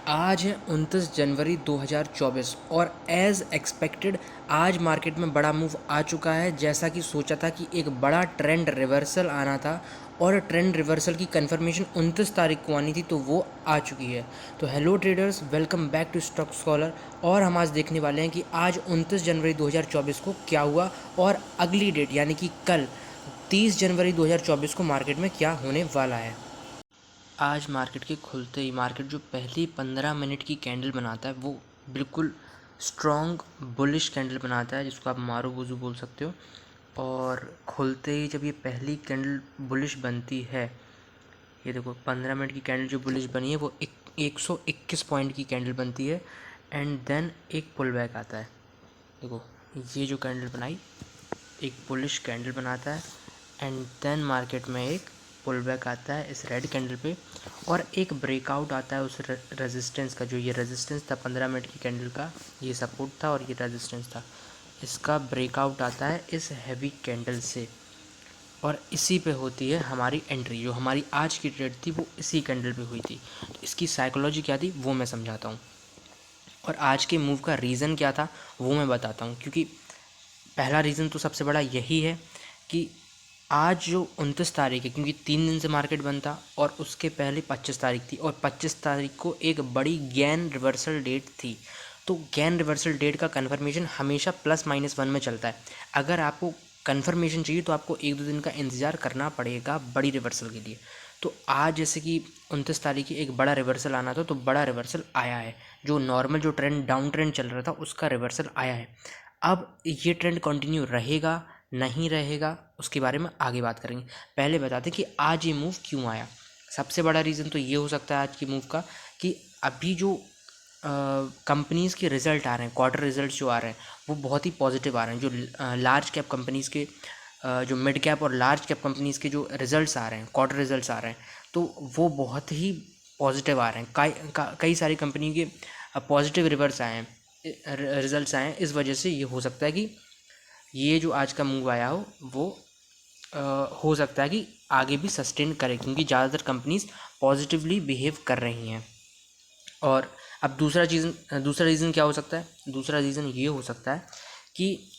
आज है 29 जनवरी 2024 और एज़ एक्सपेक्टेड आज मार्केट में बड़ा मूव आ चुका है। जैसा कि सोचा था कि एक बड़ा ट्रेंड रिवर्सल आना था और ट्रेंड रिवर्सल की कंफर्मेशन 29 तारीख को आनी थी, तो वो आ चुकी है। तो hello traders, welcome back to Stock Scholar. और हम आज देखने वाले हैं कि आज 29 जनवरी 2024 को क्या हुआ और अगली डेट यानी कि कल 30 जनवरी 2024 को मार्केट में क्या होने वाला है। आज मार्केट के खुलते ही मार्केट जो पहली 15 मिनट की कैंडल बनाता है वो बिल्कुल स्ट्रॉन्ग बुलिश कैंडल बनाता है, जिसको आप मारूबुजू बोल सकते हो। और खुलते ही जब ये पहली कैंडल बुलिश बनती है, ये देखो 15 मिनट की कैंडल जो बुलिश बनी है वो 121 पॉइंट की कैंडल बनती है। एंड देन एक पुल बैक आता है। देखो ये जो कैंडल बनाई एक बुलिश कैंडल बनाता है एंड देन मार्केट में एक पुल बैक आता है इस रेड कैंडल पे और एक ब्रेकआउट आता है उस रेजिस्टेंस का। जो ये रेजिस्टेंस था 15 मिनट की कैंडल का, ये सपोर्ट था और ये रेजिस्टेंस था, इसका ब्रेकआउट आता है इस हैवी कैंडल से और इसी पे होती है हमारी एंट्री। जो हमारी आज की ट्रेड थी वो इसी कैंडल पे हुई थी। तो इसकी साइकोलॉजी क्या थी वो मैं समझाता हूँ और आज के मूव का रीज़न क्या था वो मैं बताता हूँ। क्योंकि पहला रीज़न तो सबसे बड़ा यही है कि आज जो 29 तारीख है, क्योंकि 3 दिन से मार्केट बंद था और उसके पहले 25 तारीख थी और 25 तारीख को एक बड़ी गैन रिवर्सल डेट थी। तो गैन रिवर्सल डेट का कन्फर्मेशन हमेशा +-1 में चलता है। अगर आपको कन्फर्मेशन चाहिए तो आपको 1-2 दिन का इंतज़ार करना पड़ेगा बड़ी रिवर्सल के लिए। तो आज जैसे कि 29 तारीख की एक बड़ा रिवर्सल आना था, तो बड़ा रिवर्सल आया है। जो नॉर्मल जो ट्रेंड डाउन ट्रेंड चल रहा था उसका रिवर्सल आया है। अब ये ट्रेंड कंटिन्यू रहेगा नहीं रहेगा उसके बारे में आगे बात करेंगे। पहले बताते कि आज ये मूव क्यों आया। सबसे बड़ा रीज़न तो ये हो सकता है आज की मूव का कि अभी जो कंपनीज़ के रिज़ल्ट आ रहे हैं, क्वार्टर रिज़ल्ट्स जो आ रहे हैं वो बहुत ही पॉजिटिव आ रहे हैं। जो लार्ज कैप कंपनीज़ के जो मिड कैप और लार्ज कैप कंपनीज़ के जो रिज़ल्ट्स आ रहे हैं, क्वार्टर रिज़ल्ट्स आ रहे हैं, तो वो बहुत ही पॉजिटिव आ रहे हैं। कई सारी कंपनी के पॉजिटिव रिवर्स आए हैं, रिज़ल्ट्स आए हैं। इस वजह से ये हो सकता है कि ये जो आज का मूव आया हो वो हो सकता है कि आगे भी सस्टेन करे, क्योंकि ज़्यादातर कंपनीज़ पॉजिटिवली बिहेव कर रही हैं। और अब दूसरा रीज़न क्या हो सकता है? दूसरा रीज़न ये हो सकता है कि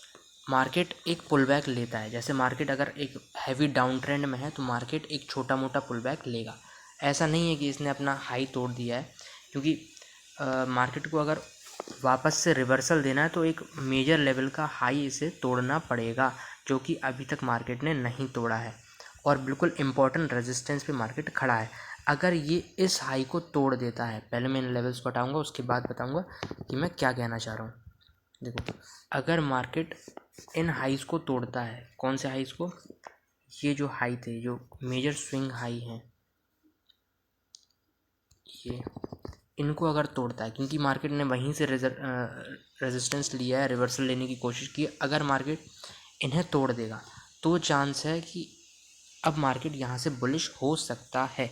मार्केट एक पुल बैक लेता है। जैसे मार्केट अगर एक हैवी डाउन ट्रेंड में है तो मार्केट एक छोटा मोटा पुल बैक लेगा। ऐसा नहीं है कि इसने अपना हाई तोड़ दिया है, क्योंकि मार्केट को अगर वापस से रिवर्सल देना है तो एक मेजर लेवल का हाई इसे तोड़ना पड़ेगा, जो कि अभी तक मार्केट ने नहीं तोड़ा है और बिल्कुल इम्पॉर्टेंट रेजिस्टेंस पे मार्केट खड़ा है। अगर ये इस हाई को तोड़ देता है, पहले मैं इन लेवल्स बताऊंगा उसके बाद बताऊंगा कि मैं क्या कहना चाह रहा हूँ। देखो अगर मार्केट इन हाइज़ को तोड़ता है, कौन से हाइज़ को? ये जो हाई थे, जो मेजर स्विंग हाई हैं, ये इनको अगर तोड़ता है, क्योंकि मार्केट ने वहीं से रेजिस्टेंस लिया है, रिवर्सल लेने की कोशिश की। अगर मार्केट इन्हें तोड़ देगा तो चांस है कि अब मार्केट यहाँ से बुलिश हो सकता है।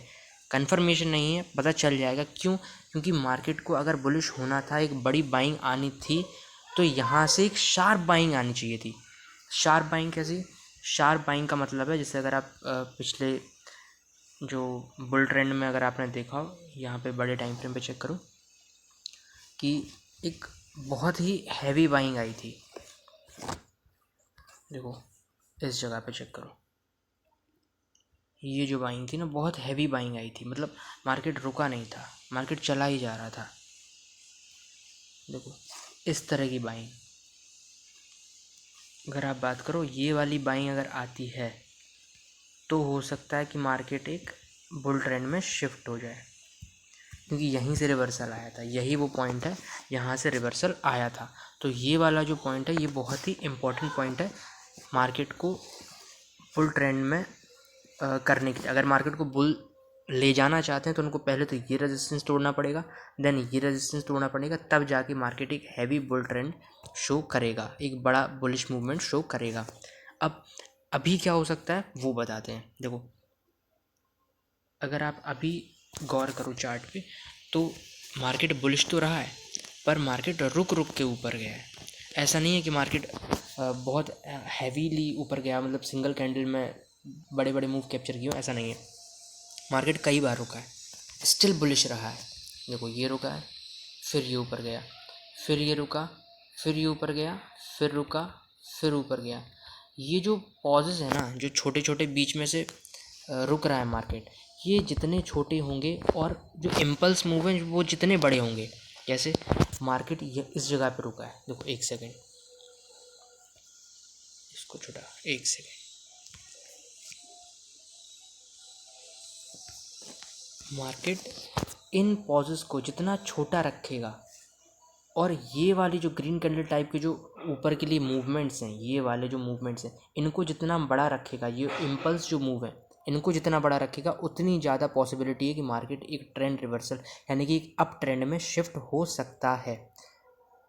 कंफर्मेशन नहीं है, पता चल जाएगा। क्यों? क्योंकि मार्केट को अगर बुलिश होना था, एक बड़ी बाइंग आनी थी, तो यहाँ से एक शार्प बाइंग आनी चाहिए थी। शार्प बाइंग कैसी? शार्प बाइंग का मतलब है, जैसे अगर आप पिछले जो बुल ट्रेंड में अगर आपने देखा हो, यहाँ पे बड़े टाइम फ्रेम पे चेक करो कि एक बहुत ही हैवी बाइंग आई थी। देखो इस जगह पे चेक करो, ये जो बाइंग थी ना बहुत हैवी बाइंग आई थी। मतलब मार्केट रुका नहीं था, मार्केट चला ही जा रहा था। देखो इस तरह की बाइंग, अगर आप बात करो ये वाली बाइंग अगर आती है तो हो सकता है कि मार्केट एक बुल ट्रेंड में शिफ्ट हो जाए, क्योंकि यहीं से रिवर्सल आया था। यही वो पॉइंट है यहाँ से रिवर्सल आया था। तो ये वाला जो पॉइंट है ये बहुत ही इम्पोर्टेंट पॉइंट है मार्केट को बुल ट्रेंड में करने के लिए। अगर मार्केट को बुल ले जाना चाहते हैं तो उनको पहले तो ये रेजिस्टेंस तोड़ना पड़ेगा, देन ये रेजिस्टेंस तोड़ना पड़ेगा, तब जाके मार्केट एक हैवी बुल ट्रेंड शो करेगा, एक बड़ा बुलिश मूवमेंट शो करेगा। अब अभी क्या हो सकता है वो बताते हैं। देखो अगर आप अभी गौर करो चार्ट पे तो मार्केट बुलिश तो रहा है, पर मार्केट रुक रुक के ऊपर गया है। ऐसा नहीं है कि मार्केट बहुत हैवीली ऊपर गया, मतलब सिंगल कैंडल में बड़े बड़े मूव कैप्चर किए हो, ऐसा नहीं है। मार्केट कई बार रुका है, स्टिल बुलिश रहा है। देखो ये रुका है, फिर ये ऊपर गया, फिर ये रुका, फिर ये ऊपर गया, फिर रुका, फिर ऊपर गया। ये जो पॉजेज है ना, जो छोटे छोटे बीच में से रुक रहा है मार्केट, ये जितने छोटे होंगे और जो इम्पल्स मूव हैं वो जितने बड़े होंगे। जैसे मार्केट ये इस जगह पे रुका है, देखो एक सेकेंड, इसको छोटा, एक सेकेंड, मार्केट इन पॉजेस को जितना छोटा रखेगा और ये वाली जो ग्रीन कैंडल टाइप के जो ऊपर के लिए मूवमेंट्स हैं, ये वाले जो मूवमेंट्स हैं, इनको जितना बड़ा रखेगा, ये इम्पल्स जो मूव है इनको जितना बड़ा रखेगा, उतनी ज़्यादा पॉसिबिलिटी है कि मार्केट एक ट्रेंड रिवर्सल यानी कि एक अप ट्रेंड में शिफ्ट हो सकता है।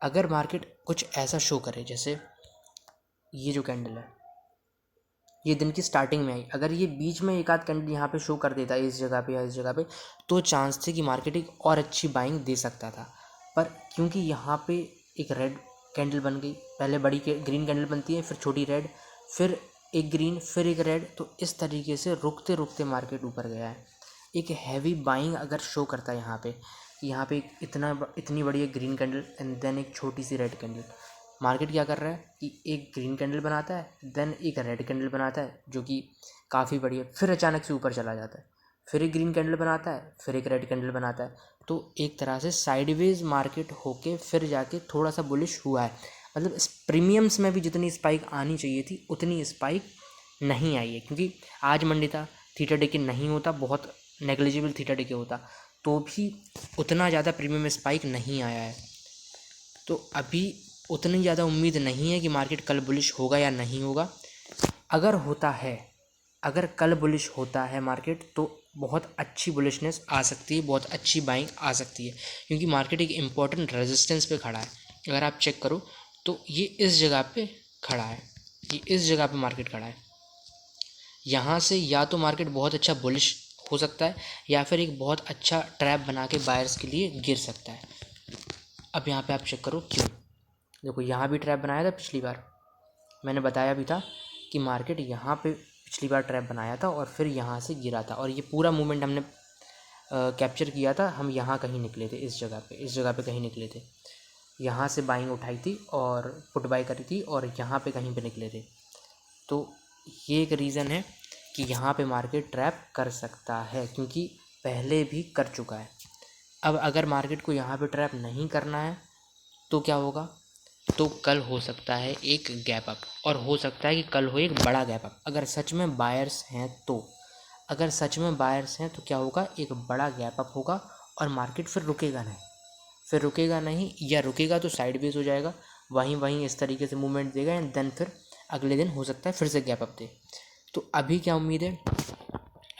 अगर मार्केट कुछ ऐसा शो करे, जैसे ये जो कैंडल है ये दिन की स्टार्टिंग में आई, अगर ये बीच में एक आध कैंडल यहाँ पे शो कर देता है इस जगह पे या इस जगह पे, तो चांस थे कि मार्केट एक और अच्छी बाइंग दे सकता था। पर क्योंकि यहाँ पे एक रेड कैंडल बन गई, पहले बड़ी ग्रीन कैंडल बनती है, फिर छोटी रेड, फिर एक ग्रीन, फिर एक रेड, तो इस तरीके से रुकते रुकते मार्केट ऊपर गया है। एक हैवी बाइंग अगर शो करता है यहाँ पे इतनी बड़ी एक ग्रीन कैंडल एंड देन एक छोटी सी रेड कैंडल, मार्केट क्या कर रहा है कि एक ग्रीन कैंडल बनाता है, देन एक रेड कैंडल बनाता है जो कि काफ़ी बड़ी है, फिर अचानक से ऊपर चला जाता है, फिर एक ग्रीन कैंडल बनाता है, फिर एक रेड कैंडल बनाता है। तो एक तरह से साइडवेज मार्केट होके फिर जाके थोड़ा सा बुलिश हुआ है। मतलब इस प्रीमियम्स में भी जितनी स्पाइक आनी चाहिए थी उतनी स्पाइक नहीं आई है, क्योंकि आज मंडे था, थीटा डे के नहीं होता, बहुत नेग्लिजिबल थीटा डे के होता तो भी उतना ज़्यादा प्रीमियम स्पाइक नहीं आया है। तो अभी उतनी ज़्यादा उम्मीद नहीं है कि मार्केट कल बुलिश होगा या नहीं होगा। अगर होता है, अगर कल बुलिश होता है मार्केट, तो बहुत अच्छी बुलिशनेस आ सकती है, बहुत अच्छी बाइंग आ सकती है, क्योंकि मार्केट एक इम्पॉर्टेंट रेजिस्टेंस पे खड़ा है। अगर आप चेक करो तो ये इस जगह पे खड़ा है, ये इस जगह पे मार्केट खड़ा है। यहाँ से या तो मार्केट बहुत अच्छा बुलिश हो सकता है या फिर एक बहुत अच्छा ट्रैप बना के बायर्स के लिए गिर सकता है। अब यहाँ पे आप चेक करो क्यों, देखो यहाँ भी ट्रैप बनाया था पिछली बार, मैंने बताया भी था कि मार्केट यहाँ पे पिछली बार ट्रैप बनाया था और फिर यहाँ से गिरा था, और ये पूरा मूवमेंट हमने कैप्चर किया था। हम यहाँ कहीं निकले थे, इस जगह पे कहीं निकले थे, यहाँ से बाइंग उठाई थी और पुट बाई करी थी और यहाँ पे कहीं पे निकले थे। तो ये एक रीज़न है कि यहाँ पे मार्केट ट्रैप कर सकता है, क्योंकि पहले भी कर चुका है। अब अगर मार्केट को यहाँ पे ट्रैप नहीं करना है तो क्या होगा, तो कल हो सकता है एक गैप अप, और हो सकता है कि कल हो एक बड़ा गैप अप। अगर सच में बायर्स हैं तो, अगर सच में बायर्स हैं तो क्या होगा, एक बड़ा गैप अप होगा और मार्केट फिर रुकेगा नहीं, या रुकेगा तो साइडवेज हो जाएगा, वहीं इस तरीके से मूवमेंट देगा एंड देन फिर अगले दिन हो सकता है फिर से गैप अप दे। तो अभी क्या उम्मीद है,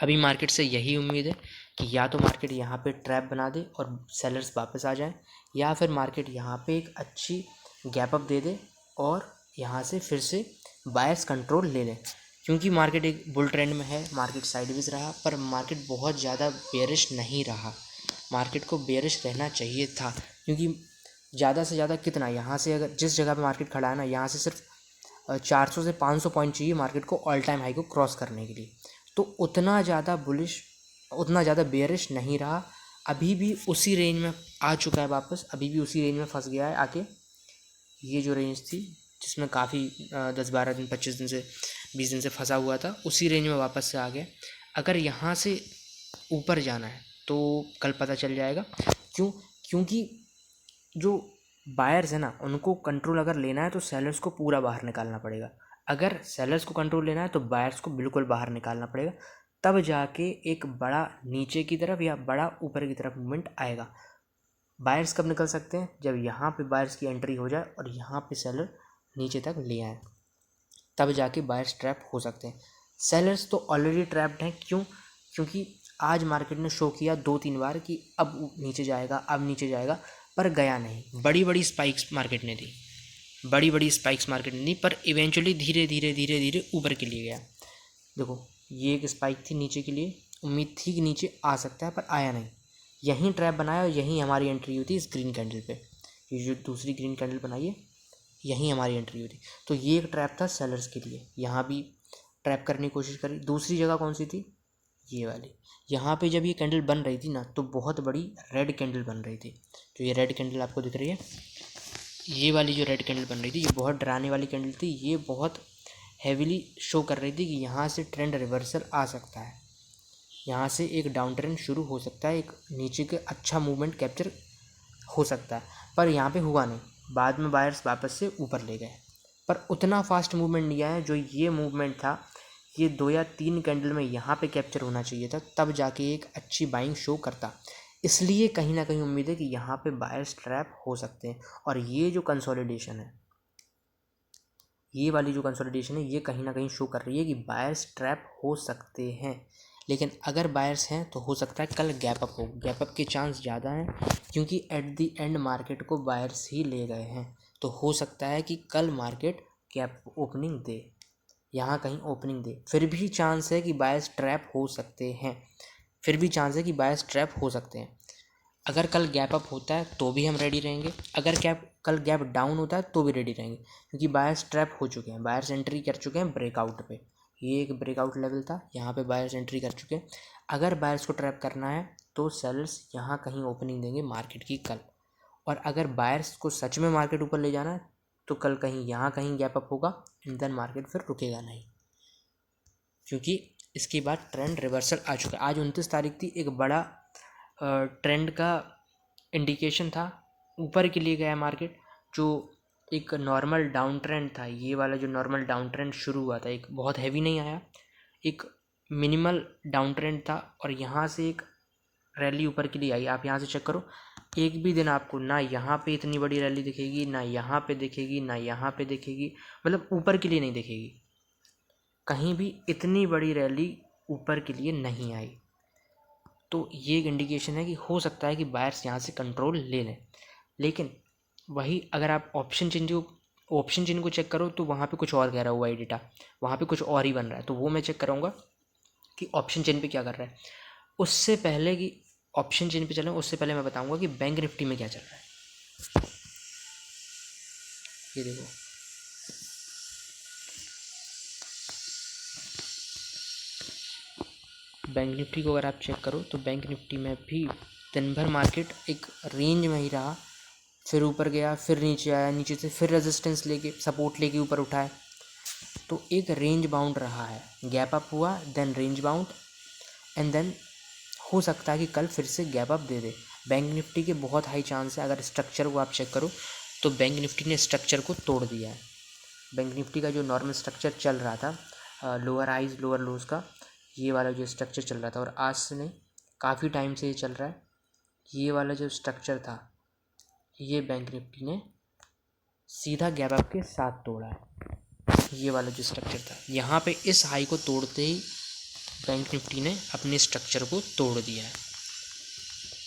अभी मार्केट से यही उम्मीद है कि या तो मार्केट यहाँ पे ट्रैप बना दे और सेलर्स वापस आ जाएं, या फिर मार्केट यहाँ पे एक अच्छी गैप अप दे दे और यहाँ से फिर से बायर्स कंट्रोल ले लें। क्योंकि मार्केट एक बुल ट्रेंड में है, मार्केट साइडवेज रहा, पर मार्केट बहुत ज़्यादा बेयरिश नहीं रहा। मार्केट को बेयरिश रहना चाहिए था, क्योंकि ज़्यादा से ज़्यादा कितना, यहाँ से अगर जिस जगह पे मार्केट खड़ा है ना, यहाँ से सिर्फ 400 से 500 पॉइंट चाहिए मार्केट को ऑल टाइम हाई को क्रॉस करने के लिए। तो उतना ज़्यादा बुलिश, उतना ज़्यादा बेयरिश नहीं रहा, अभी भी उसी रेंज में आ चुका है वापस, अभी भी उसी रेंज में फंस गया है आके। ये जो रेंज थी जिसमें काफ़ी 10-12 दिन 25 दिन से 20 दिन से फंसा हुआ था, उसी रेंज में वापस से आ गया। अगर यहाँ से ऊपर जाना है तो कल पता चल जाएगा। क्योंकि जो बायर्स है ना, उनको कंट्रोल अगर लेना है तो सेलर्स को पूरा बाहर निकालना पड़ेगा। अगर सेलर्स को कंट्रोल लेना है तो बायर्स को बिल्कुल बाहर निकालना पड़ेगा, तब जाके एक बड़ा नीचे की तरफ या बड़ा ऊपर की तरफ मूवमेंट आएगा। बायर्स कब निकल सकते हैं, जब यहाँ पे बायर्स की एंट्री हो जाए और यहाँ पे सेलर नीचे तक ले आए, तब जाके बायर्स ट्रैप हो सकते हैं। सेलर्स तो ऑलरेडी ट्रैप्ड हैं, क्योंकि आज मार्केट ने शो किया 2-3 बार कि अब नीचे जाएगा, पर गया नहीं। बड़ी बड़ी स्पाइक्स मार्केट ने दी, पर इवेंचुअली धीरे धीरे ऊपर के लिए गया। देखो ये एक स्पाइक थी नीचे के लिए, उम्मीद थी कि नीचे आ सकता है, पर आया नहीं। यहीं ट्रैप बनाया और यहीं हमारी एंट्री हुई थी इस ग्रीन कैंडल पे। ये जो दूसरी ग्रीन कैंडल बनाई है, यहीं हमारी एंट्री हुई थी। तो ये एक ट्रैप था सेलर्स के लिए, यहाँ भी ट्रैप करने की कोशिश करी। दूसरी जगह कौन सी थी, ये वाली। यहाँ पे जब ये कैंडल बन रही थी ना तो बहुत बड़ी रेड कैंडल बन रही थी। जो ये रेड कैंडल आपको दिख रही है, ये वाली जो रेड कैंडल बन रही थी, ये बहुत डराने वाली कैंडल थी। ये बहुत हैवीली शो कर रही थी कि यहाँ से ट्रेंड रिवर्सल आ सकता है, यहाँ से एक डाउन ट्रेंड शुरू हो सकता है, एक नीचे के अच्छा मूवमेंट कैप्चर हो सकता है। पर यहाँ पे हुआ नहीं, बाद में बायर्स वापस से ऊपर ले गए, पर उतना फास्ट मूवमेंट नहीं आया जो ये मूवमेंट था। ये 2 या 3 कैंडल में यहाँ पे कैप्चर होना चाहिए था, तब जाके एक अच्छी बाइंग शो करता। इसलिए कहीं ना कहीं उम्मीद है कि यहाँ पे बायर्स ट्रैप हो सकते हैं। और ये जो कंसोलिडेशन है, ये वाली जो कंसोलिडेशन है, ये कहीं ना कहीं शो कर रही है कि बायर्स ट्रैप हो सकते हैं। लेकिन अगर बायर्स हैं तो हो सकता है कल गैप अप हो। गैप अप के चांस ज़्यादा हैं क्योंकि एट द एंड मार्केट को बायर्स ही ले गए हैं। तो हो सकता है कि कल मार्केट गैप ओपनिंग दे, यहाँ कहीं ओपनिंग दे। फिर भी चांस है कि बायर्स ट्रैप हो सकते हैं, फिर भी चांस है कि बायर्स ट्रैप हो सकते हैं। अगर कल गैप अप होता है तो भी हम रेडी रहेंगे, अगर कल गैप डाउन होता है तो भी रेडी रहेंगे, क्योंकि बायर्स ट्रैप हो चुके हैं, बायर्स एंट्री कर चुके हैं ब्रेकआउट पे। ये एक ब्रेकआउट लेवल था, यहाँ पे बायर्स एंट्री कर चुके हैं। अगर बायर्स को ट्रैप करना है तो सेलर्स यहाँ कहीं ओपनिंग देंगे मार्केट की कल। और अगर बायर्स को सच में मार्केट ऊपर ले जाना है तो कल कहीं यहाँ कहीं गैप अप होगा, एंड देन मार्केट फिर रुकेगा नहीं, क्योंकि इसके बाद ट्रेंड रिवर्सल आ चुका है। आज 29 तारीख थी, एक बड़ा ट्रेंड का इंडिकेशन था, ऊपर के लिए गया मार्केट। जो एक नॉर्मल डाउन ट्रेंड था, ये वाला जो नॉर्मल डाउन ट्रेंड शुरू हुआ था, एक बहुत हैवी नहीं आया, एक मिनिमल डाउन ट्रेंड था, और यहाँ से एक रैली ऊपर के लिए आई। आप यहाँ से चेक करो, एक भी दिन आपको ना यहाँ पे इतनी बड़ी रैली दिखेगी, ना यहाँ पे दिखेगी, ना यहाँ पे दिखेगी, मतलब ऊपर के लिए नहीं दिखेगी, कहीं भी इतनी बड़ी रैली ऊपर के लिए नहीं आई। तो ये एक इंडिकेशन है कि हो सकता है कि बायर्स यहाँ से कंट्रोल ले लें। लेकिन वही अगर आप ऑप्शन चेन को चेक करो तो वहाँ पे कुछ और कह रहा हुआ है डेटा, वहाँ पे कुछ और ही बन रहा है। तो वो मैं चेक कराऊंगा कि ऑप्शन चेन पे क्या कर रहा है। उससे पहले कि ऑप्शन चेन पे चलें, उससे पहले मैं बताऊंगा कि बैंक निफ्टी में क्या चल रहा है। ये देखो, बैंक निफ्टी को अगर आप चेक करो तो बैंक निफ्टी में भी दिन भर मार्केट एक रेंज में ही रहा, फिर ऊपर गया, फिर नीचे आया, नीचे से फिर रेजिस्टेंस लेके सपोर्ट लेके ऊपर उठाए। तो एक रेंज बाउंड रहा है, गैप अप हुआ, then range bound, and then हो सकता है कि कल फिर से गैप अप दे दे। बैंक निफ्टी के बहुत हाई चांस है, अगर स्ट्रक्चर को आप चेक करो तो बैंक निफ्टी ने स्ट्रक्चर को तोड़ दिया है। बैंक निफ्टी का जो नॉर्मल स्ट्रक्चर चल रहा था, लोअर हाइज लोअर लोज का, ये वाला जो स्ट्रक्चर चल रहा था, और आज से नहीं काफ़ी टाइम से ये चल रहा है, ये वाला जो स्ट्रक्चर था, ये बैंक निफ्टी ने सीधा गैप अप के साथ तोड़ा है। ये वाला जो स्ट्रक्चर था, यहाँ पे इस हाई को तोड़ते ही बैंक निफ्टी ने अपने स्ट्रक्चर को तोड़ दिया है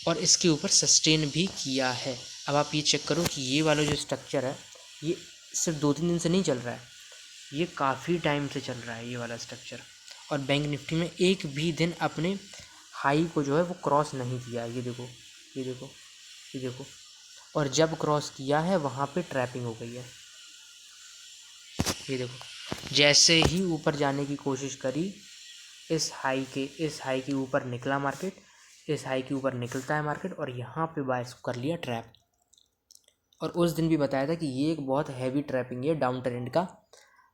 और इसके ऊपर सस्टेन भी किया है। अब आप ये चेक करो कि ये वाला जो स्ट्रक्चर है, ये सिर्फ 2-3 दिन से नहीं चल रहा है, ये काफ़ी टाइम से चल रहा है ये वाला स्ट्रक्चर। और बैंक निफ्टी में एक भी दिन अपने हाई को जो है वो क्रॉस नहीं किया है। ये देखो, ये देखो, ये देखो, और जब क्रॉस किया है वहाँ पे ट्रैपिंग हो गई है। ये देखो, जैसे ही ऊपर जाने की कोशिश करी, इस हाई के ऊपर निकला मार्केट, इस हाई के ऊपर निकलता है मार्केट, और यहाँ पे बायर्स को कर लिया ट्रैप। और उस दिन भी बताया था कि ये एक बहुत हैवी ट्रैपिंग है, डाउन ट्रेंड का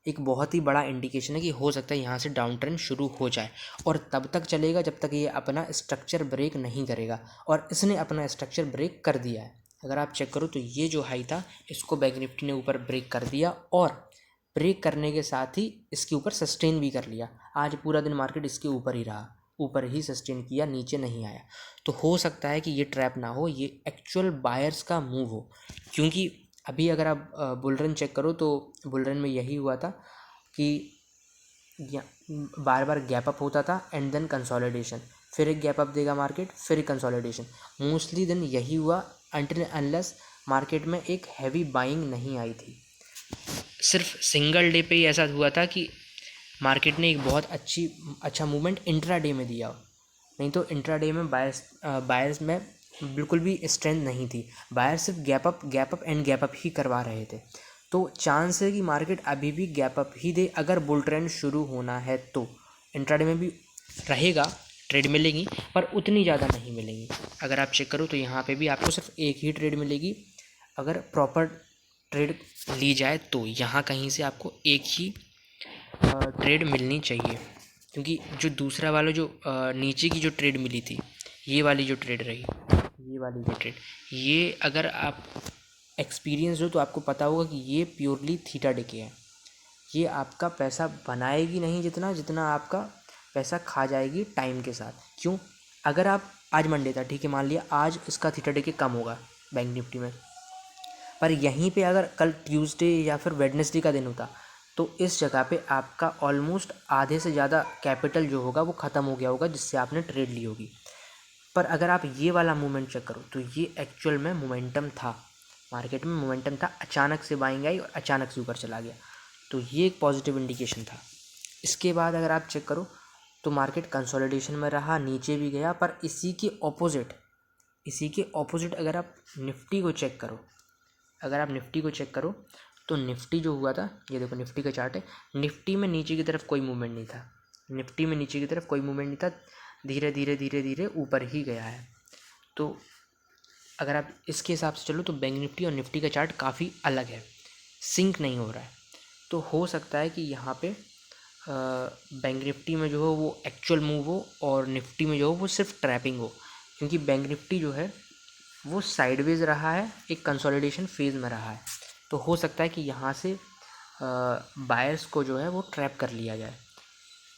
एक बहुत ही बड़ा इंडिकेशन है कि हो सकता है यहाँ से डाउन ट्रेंड शुरू हो जाए, और तब तक चलेगा जब तक ये अपना स्ट्रक्चर ब्रेक नहीं करेगा। और इसने अपना स्ट्रक्चर ब्रेक कर दिया है। अगर आप चेक करो तो ये जो हाई था, इसको बैंक निफ्टी ने ऊपर ब्रेक कर दिया, और ब्रेक करने के साथ ही इसके ऊपर सस्टेन भी कर लिया। आज पूरा दिन मार्केट इसके ऊपर ही रहा, ऊपर ही सस्टेन किया, नीचे नहीं आया। तो हो सकता है कि ये ट्रैप ना हो, ये एक्चुअल बायर्स का मूव हो, क्योंकि अभी अगर आप बुल रन चेक करो तो बुल रन में यही हुआ था कि बार बार गैप अप होता था, एंड देन कंसोलिडेशन, फिर एक गैप अप देगा मार्केट, फिर एक कंसोलिडेशन। मोस्टली दिन यही हुआ अनटिल अनलेस मार्केट में एक हैवी बाइंग नहीं आई थी। सिर्फ सिंगल डे पे ही ऐसा हुआ था कि मार्केट ने एक बहुत अच्छा मूवमेंट इंट्राडे में दिया, नहीं तो इंट्राडे में बायर्स में बिल्कुल भी स्ट्रेंथ नहीं थी। बायर्स सिर्फ gap up and gap up ही करवा रहे थे। तो चांस है कि मार्केट अभी भी गैप अप ही दे, अगर बुल ट्रेंड शुरू होना है तो इंट्राडे में भी रहेगा, ट्रेड मिलेंगी, पर उतनी ज़्यादा नहीं मिलेंगी। अगर आप चेक करो तो यहाँ पे भी आपको सिर्फ एक ही ट्रेड मिलेगी। अगर प्रॉपर ट्रेड ली जाए तो यहाँ कहीं से आपको एक ही ट्रेड मिलनी चाहिए, क्योंकि जो दूसरा वाला जो नीचे की जो ट्रेड मिली थी, ये वाली जो ट्रेड रही, ये वाली जो ट्रेड, ये अगर आप एक्सपीरियंस हो तो आपको पता होगा कि ये प्योरली थीटा डिके है। ये आपका पैसा बनाएगी नहीं जितना जितना आपका पैसा खा जाएगी टाइम के साथ। क्यों? अगर आप आज मंडे था, ठीक है, मान लिया आज इसका थीटा डिके कम होगा बैंक निफ्टी में, पर यहीं पे अगर कल ट्यूसडे या फिर वेडनेसडे का दिन होता तो इस जगह पे आपका ऑलमोस्ट आधे से ज़्यादा कैपिटल जो होगा वो ख़त्म हो गया होगा जिससे आपने ट्रेड ली होगी। पर अगर आप ये वाला मूवमेंट चेक करो तो ये एक्चुअल में मोमेंटम था, मार्केट में मोमेंटम था, अचानक से बाइंग आई और अचानक से ऊपर चला गया, तो ये एक पॉजिटिव इंडिकेशन था। इसके बाद अगर आप चेक करो तो मार्केट कंसोलिडेशन में रहा, नीचे भी गया, पर इसी के ऑपोजिट अगर आप निफ्टी को चेक करो, तो निफ्टी जो हुआ था, ये देखो निफ्टी का चार्ट है, निफ्टी में नीचे की तरफ कोई मूवमेंट नहीं था, धीरे धीरे ऊपर ही गया है। तो अगर आप इसके हिसाब से चलो तो बैंक निफ्टी और निफ्टी का चार्ट काफ़ी अलग है, सिंक नहीं हो रहा है। तो हो सकता है कि यहाँ पे बैंक निफ्टी में जो हो वो एक्चुअल मूव हो और निफ्टी में जो हो वो सिर्फ ट्रैपिंग हो, क्योंकि बैंक निफ्टी जो है वो साइडवेज रहा है, एक कंसोलिडेशन फेज़ में रहा है। तो हो सकता है कि यहाँ से बायर्स को जो है वो ट्रैप कर लिया जाए।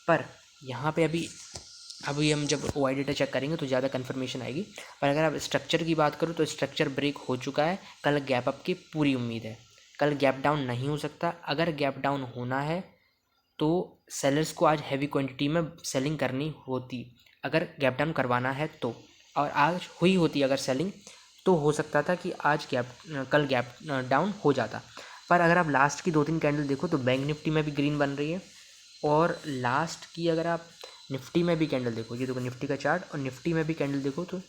पर यहाँ पे अभी हम जब OI डेटा चेक करेंगे तो ज़्यादा कन्फर्मेशन आएगी। पर अगर आप स्ट्रक्चर की बात करो तो स्ट्रक्चर ब्रेक हो चुका है, कल गैप अप की पूरी उम्मीद है, कल गैप डाउन नहीं हो सकता। अगर गैप डाउन होना है तो सेलर्स को आज हैवी क्वांटिटी में सेलिंग करनी होती, अगर गैप डाउन करवाना है तो, और आज हुई होती अगर सेलिंग तो हो सकता था कि आज कल गैप डाउन हो जाता। पर अगर आप लास्ट की 2-3 कैंडल देखो तो बैंक निफ्टी में भी ग्रीन बन रही है, और लास्ट की अगर आप निफ्टी में भी कैंडल देखो, ये देखो निफ्टी का चार्ट, और निफ्टी में भी कैंडल देखो तो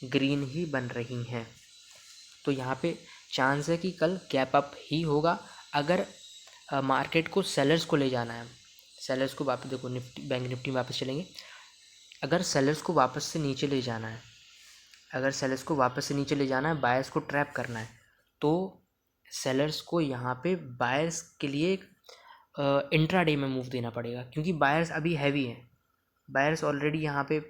ग्रीन ही बन रही हैं। तो यहाँ पे चांस है कि कल गैप अप ही होगा। अगर मार्केट को सेलर्स को ले जाना है, सेलर्स को वापस देखो, बैंक निफ्टी में वापस चलेंगे, अगर सेलर्स को वापस से नीचे ले जाना है, बायर्स को ट्रैप करना है, तो सेलर्स को यहाँ पे बायर्स के लिए इंट्राडे में मूव देना पड़ेगा, क्योंकि बायर्स अभी हैवी हैं, बायर्स ऑलरेडी यहाँ पे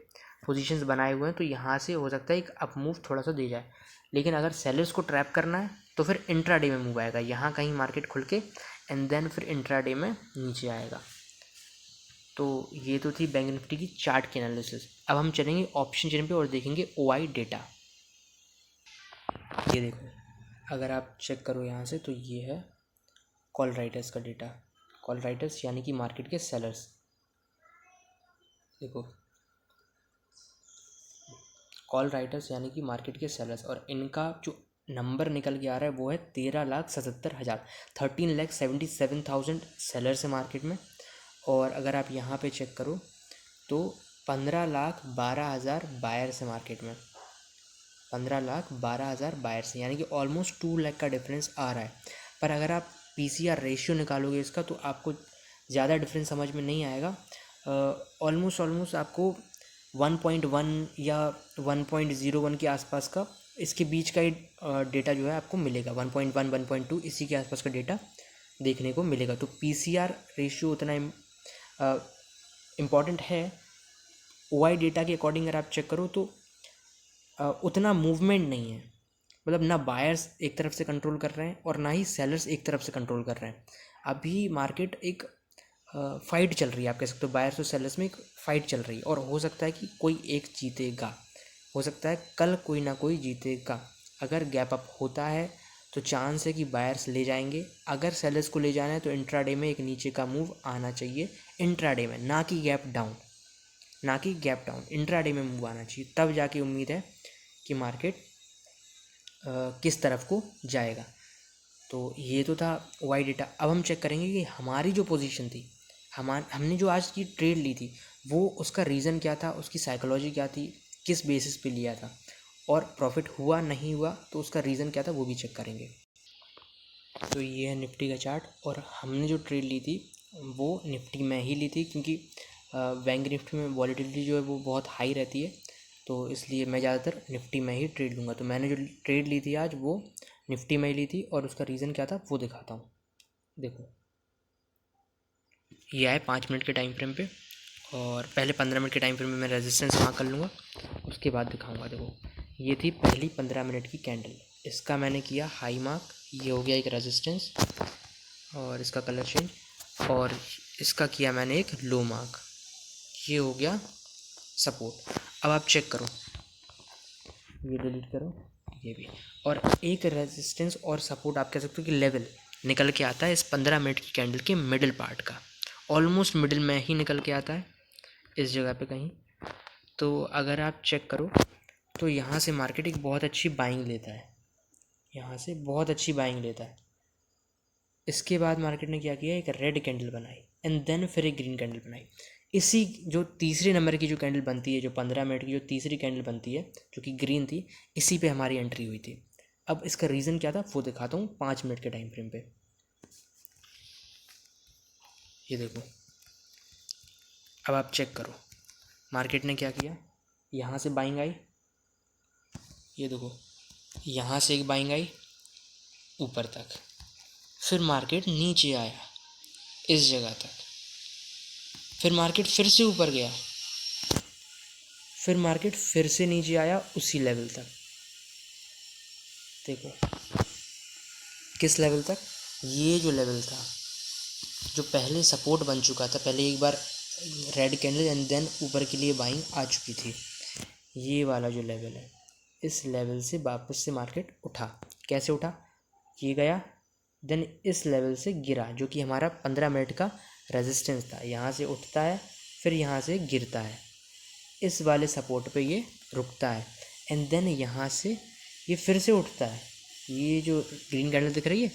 पोजीशंस बनाए हुए हैं, तो यहाँ से हो सकता है एक अप मूव थोड़ा सा दे जाए। लेकिन अगर सेलर्स को ट्रैप करना है तो फिर इंट्राडे में मूव आएगा, यहाँ कहीं मार्केट खुल के एंड देन फिर इंट्राडे में नीचे आएगा। तो ये तो थी बैंक निफ्टी की चार्ट की एनालिसिस। अब हम चलेंगे ऑप्शन चेन पे और देखेंगे OI डेटा। ये देखो, अगर आप चेक करो यहाँ से तो ये है कॉल राइटर्स का डेटा, कॉल राइटर्स यानी कि मार्केट के सेलर्स। देखो कॉल राइटर्स यानी कि मार्केट के सेलर्स, और इनका जो नंबर निकल के आ रहा है वो है 13,77,000, 13,77,000 सेलर्स है मार्केट में। और अगर आप यहाँ पे चेक करो तो 15,12,000 बायर्स है मार्केट में, 15,12,000 बायर्स है, यानी कि ऑलमोस्ट 2 लाख का डिफरेंस आ रहा है। पर अगर आप PCR रेशियो निकालोगे इसका तो आपको ज़्यादा डिफरेंस समझ में नहीं आएगा। ऑलमोस्ट आपको 1.1 या 1.01 के आसपास का, इसके बीच का ही डेटा जो है आपको मिलेगा, 1.1 1.2 इसी के आसपास का डेटा देखने को मिलेगा। तो PCR रेशियो उतना इम्पॉर्टेंट है। OI डेटा के अकॉर्डिंग अगर आप चेक करो तो उतना मूवमेंट नहीं है, मतलब ना बायर्स एक तरफ से कंट्रोल कर रहे हैं और ना ही सेलर्स एक तरफ से कंट्रोल कर रहे हैं। अभी मार्केट एक फाइट चल रही है, आप कह सकते हो बायर्स और सेलर्स में एक फाइट चल रही है, और हो सकता है कि कोई एक जीतेगा, हो सकता है कल कोई ना कोई जीतेगा। अगर गैप अप होता है तो चांस है कि बायर्स ले जाएंगे, अगर सेलर्स को ले जाना है तो इंट्राडे में एक नीचे का मूव आना चाहिए, इंट्राडे में, ना कि गैप डाउन, इंट्राडे में मूव आना चाहिए, तब जाके उम्मीद है कि मार्केट किस तरफ को जाएगा। तो ये तो था OI डेटा। अब हम चेक करेंगे कि हमारी जो पोजीशन थी, हमने जो आज की ट्रेड ली थी वो उसका रीज़न क्या था, उसकी साइकोलॉजी क्या थी, किस बेसिस पे लिया था, और प्रॉफिट हुआ नहीं हुआ तो उसका रीज़न क्या था वो भी चेक करेंगे। तो ये है निफ्टी का चार्ट, और हमने जो ट्रेड ली थी वो निफ्टी में ही ली थी, क्योंकि बैंक निफ्टी में वॉलेटिलिटी जो है वो बहुत हाई रहती है, तो इसलिए मैं ज़्यादातर निफ्टी में ही ट्रेड लूँगा। तो मैंने जो ट्रेड ली थी आज वो निफ्टी में ही ली थी, और उसका रीज़न क्या था वो दिखाता हूँ। देखो ये आए 5 मिनट के टाइम फ्रेम पे, और पहले 15 मिनट के टाइम फ्रेम में मैं रेजिस्टेंस मार्क कर लूँगा, उसके बाद दिखाऊँगा। देखो ये थी पहली 15 मिनट की कैंडल, इसका मैंने किया हाई मार्क, ये हो गया एक रेजिस्टेंस और इसका कलर चेंज, और इसका किया मैंने एक लो मार्क, ये हो गया सपोर्ट। अब आप चेक करो, ये डिलीट करो, ये भी, और एक रेजिस्टेंस और सपोर्ट आप कह सकते हो कि लेवल निकल के आता है इस 15 मिनट की कैंडल के मिडिल पार्ट का, ऑलमोस्ट मिडिल में ही निकल के आता है इस जगह पे कहीं। तो अगर आप चेक करो तो यहाँ से मार्केट एक बहुत अच्छी बाइंग लेता है, यहाँ से बहुत अच्छी बाइंग लेता है। इसके बाद मार्केट ने क्या किया, एक रेड कैंडल बनाई एंड देन फिर एक ग्रीन कैंडल बनाई। इसी जो तीसरे नंबर की जो कैंडल बनती है, जो 15 मिनट की जो तीसरी कैंडल बनती है जो कि ग्रीन थी, इसी पे हमारी एंट्री हुई थी। अब इसका रीज़न क्या था वो दिखाता हूँ 5 मिनट के टाइम फ्रेम पे। ये देखो, अब आप चेक करो मार्केट ने क्या किया, यहाँ से बाइंग आई, ये देखो यहाँ से एक बाइंग आई ऊपर तक, फिर मार्केट नीचे आया इस जगह तक, फिर मार्केट फिर से ऊपर गया, फिर मार्केट फिर से नीचे आया उसी लेवल तक। देखो किस लेवल तक, ये जो लेवल था जो पहले सपोर्ट बन चुका था, पहले एक बार रेड कैंडल एंड देन ऊपर के लिए बाइंग आ चुकी थी, ये वाला जो लेवल है, इस लेवल से वापस से मार्केट उठा। कैसे उठा, ये गया देन इस लेवल से गिरा, जो कि हमारा 15 मिनट का रेजिस्टेंस था। यहाँ से उठता है फिर यहाँ से गिरता है, इस वाले सपोर्ट पे ये रुकता है एंड देन यहाँ से ये फिर से उठता है। ये जो ग्रीन कैंडल दिख रही है,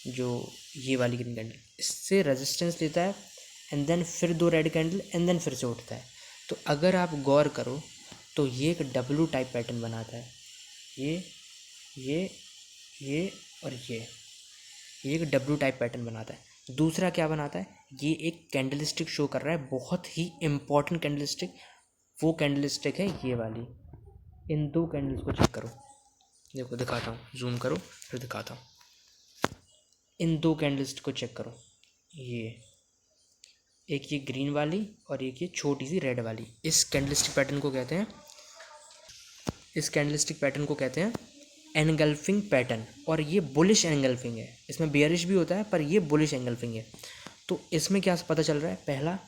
जो ये वाली ग्रीन कैंडल, इससे रेजिस्टेंस लेता है एंड देन फिर 2 रेड कैंडल एंड देन फिर से उठता है। तो अगर आप गौर करो तो ये एक डब्लू टाइप पैटर्न बनाता है, ये और ये एक डब्लू टाइप पैटर्न बनाता है। दूसरा क्या बनाता है, ये एक कैंडलस्टिक शो कर रहा है, बहुत ही इम्पॉर्टेंट कैंडलस्टिक, वो कैंडलस्टिक है ये वाली। इन 2 कैंडल्स को चेक करो, देखो दिखाता हूँ, जूम करो फिर दिखाता हूँ। इन 2 कैंडलस्टिक को चेक करो, ये एक ये ग्रीन वाली और एक ये छोटी सी रेड वाली। इस कैंडलस्टिक पैटर्न को कहते हैं, इस कैंडलस्टिक पैटर्न को कहते हैं एनगल्फिंग पैटर्न, और ये बुलिश एनगल्फिंग है। इसमें बेयरिश भी होता है पर ये बुलिश एनगल्फिंग है। तो इसमें क्या पता चल रहा है, पहला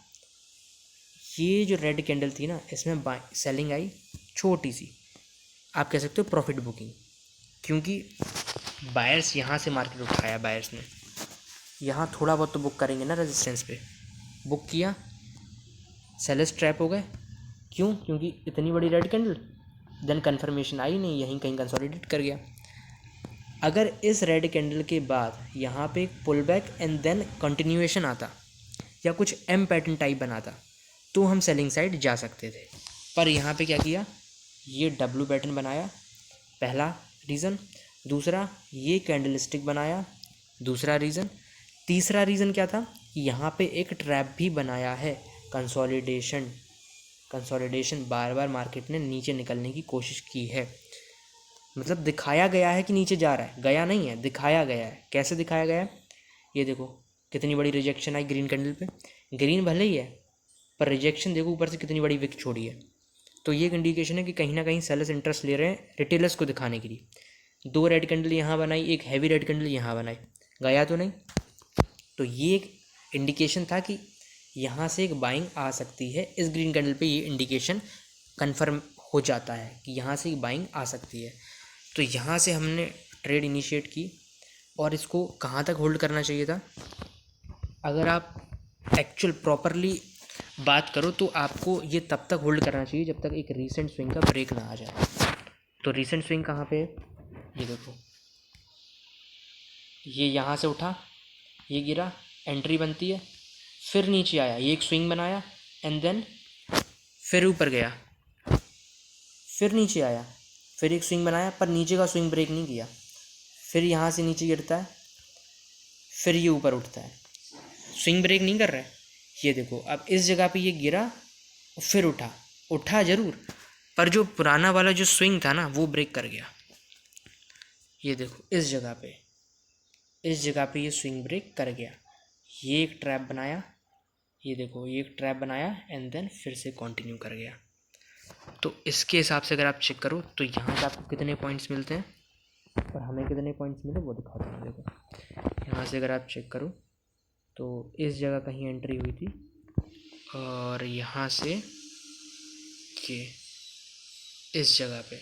ये जो रेड कैंडल थी ना, इसमें सेलिंग आई छोटी सी, आप कह सकते हो प्रॉफिट बुकिंग, क्योंकि बायर्स यहाँ से मार्केट उठाया, बायर्स ने यहाँ थोड़ा बहुत तो बुक करेंगे ना, रेजिस्टेंस पे बुक किया, सेलर्स ट्रैप हो गए। क्यों, क्योंकि इतनी बड़ी रेड कैंडल, देन कन्फर्मेशन आई नहीं, यहीं कहीं कंसोलिडेट कर गया। अगर इस रेड कैंडल के बाद यहाँ पे एक pull back and then continuation आता या कुछ एम पैटर्न टाइप बनाता तो हम सेलिंग साइड जा सकते थे, पर यहाँ पे क्या किया, ये डब्लू पैटर्न बनाया, पहला रीज़न। दूसरा ये कैंडलस्टिक बनाया, दूसरा रीज़न। तीसरा रीज़न क्या था, यहाँ पे एक ट्रैप भी बनाया है, कंसोलिडेशन बार बार मार्केट ने नीचे निकलने की कोशिश की है, मतलब दिखाया गया है कि नीचे जा रहा है, गया नहीं है, दिखाया गया है। कैसे दिखाया गया है, ये देखो कितनी बड़ी रिजेक्शन आई ग्रीन कैंडल पे, ग्रीन भले ही है पर रिजेक्शन देखो ऊपर से कितनी बड़ी विक छोड़ी है। तो ये एक इंडिकेशन है कि कहीं ना कहीं सेलर्स इंटरेस्ट ले रहे हैं रिटेलर्स को दिखाने के लिए। 2 रेड कैंडल यहाँ बनाई, एक हैवी रेड कैंडल यहाँ बनाई, गया तो नहीं। तो ये एक इंडिकेशन था कि यहाँ से एक बाइंग आ सकती है। इस ग्रीन कैंडल पे ये इंडिकेशन कंफर्म हो जाता है कि यहाँ से एक बाइंग आ सकती है। तो यहाँ से हमने ट्रेड इनिशिएट की, और इसको कहाँ तक होल्ड करना चाहिए था, अगर आप एक्चुअल प्रॉपरली बात करो तो आपको ये तब तक होल्ड करना चाहिए जब तक एक रीसेंट स्विंग का ब्रेक ना आ जाए। तो रीसेंट स्विंग कहाँ पे है, ये देखो, ये यहाँ से उठा, ये गिरा, एंट्री बनती है, फिर नीचे आया, ये एक स्विंग बनाया एंड देन फिर ऊपर गया, फिर नीचे आया, फिर एक स्विंग बनाया पर नीचे का स्विंग ब्रेक नहीं किया, फिर यहाँ से नीचे गिरता है, फिर ये ऊपर उठता है, स्विंग ब्रेक नहीं कर रहा है, ये देखो अब इस जगह पे ये गिरा फिर उठा ज़रूर, पर जो पुराना वाला जो स्विंग था ना वो ब्रेक कर गया। ये देखो इस जगह पे ये स्विंग ब्रेक कर गया। ये एक ट्रैप बनाया, ये देखो ये एक ट्रैप बनाया एंड देन फिर से कंटिन्यू कर गया। तो इसके हिसाब से अगर आप चेक करो तो यहाँ पे आपको कितने पॉइंट्स मिलते हैं और हमें कितने पॉइंट्स मिले वो दिखाता हूँ। देखो यहाँ से अगर आप चेक करो तो इस जगह कहीं एंट्री हुई थी और यहाँ से ये इस जगह पे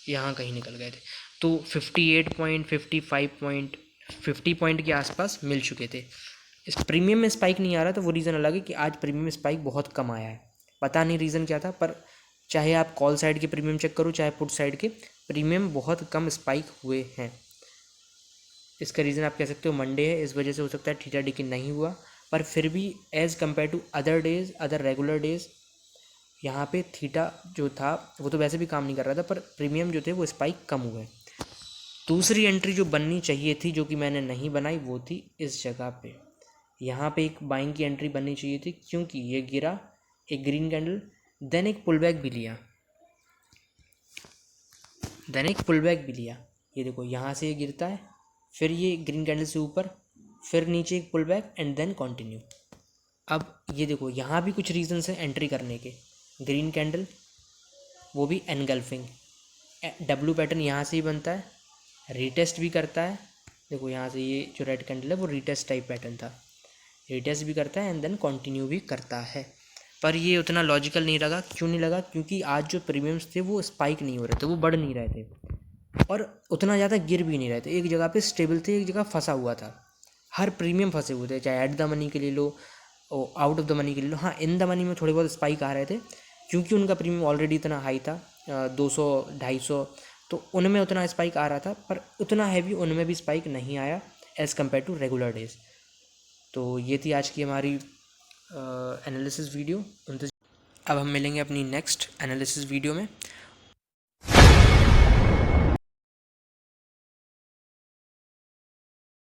यहाँ कहीं निकल गए थे। तो 58 पॉइंट 55 पॉइंट 50 पॉइंट के आसपास मिल चुके थे। इस प्रीमियम में स्पाइक नहीं आ रहा, तो वो रीज़न अलग है कि आज प्रीमियम में स्पाइक बहुत कम आया है। पता नहीं रीज़न क्या था, पर चाहे आप कॉल साइड के प्रीमियम चेक करो चाहे पुट साइड के, प्रीमियम बहुत कम स्पाइक हुए हैं। इसका रीज़न आप कह सकते हो मंडे है, इस वजह से हो सकता है थीटा डिके नहीं हुआ, पर फिर भी as compare to other days, other regular days, यहाँ पे थीटा जो था वो तो वैसे भी काम नहीं कर रहा था, पर प्रीमियम जो थे वो स्पाइक कम हुए। दूसरी एंट्री जो बननी चाहिए थी जो कि मैंने नहीं बनाई वो थी इस जगह पे। यहाँ पे एक बाइंग की एंट्री बननी चाहिए थी क्योंकि ये गिरा, एक ग्रीन कैंडल, देन एक पुल बैक भी लिया, ये देखो यहाँ से ये गिरता है, फिर ये ग्रीन कैंडल से ऊपर, फिर नीचे एक pull back and then continue. अब ये देखो यहाँ भी कुछ रीजंस हैं एंट्री करने के। ग्रीन कैंडल वो भी एनगल्फिंग, डब्लू पैटर्न यहाँ से ही बनता है, रीटेस्ट भी करता है। देखो यहाँ से ये जो रेड कैंडल है वो रीटेस्ट टाइप पैटर्न था, रीटेस्ट भी करता है एंड देन कंटिन्यू भी करता है। पर ये उतना लॉजिकल नहीं लगा। क्यों नहीं लगा? क्योंकि आज जो प्रीमियम्स थे वो स्पाइक नहीं हो रहे थे, वो बढ़ नहीं रहे थे और उतना ज़्यादा गिर भी नहीं रहे थे। एक जगह पे स्टेबल थे, एक जगह फंसा हुआ था। हर प्रीमियम फंसे हुए थे, चाहे एट द मनी के ले लो, आउट ऑफ द मनी के ले लो। हाँ, इन द मनी में थोड़े बहुत स्पाइक आ रहे थे क्योंकि उनका प्रीमियम ऑलरेडी इतना हाई था, 200 250, तो उनमें उतना स्पाइक आ रहा था, पर उतना हैवी उनमें भी स्पाइक नहीं आया as compare to regular days. तो ये थी आज की हमारी एनालिसिस वीडियो। अब हम मिलेंगे अपनी नेक्स्ट एनालिसिस वीडियो में।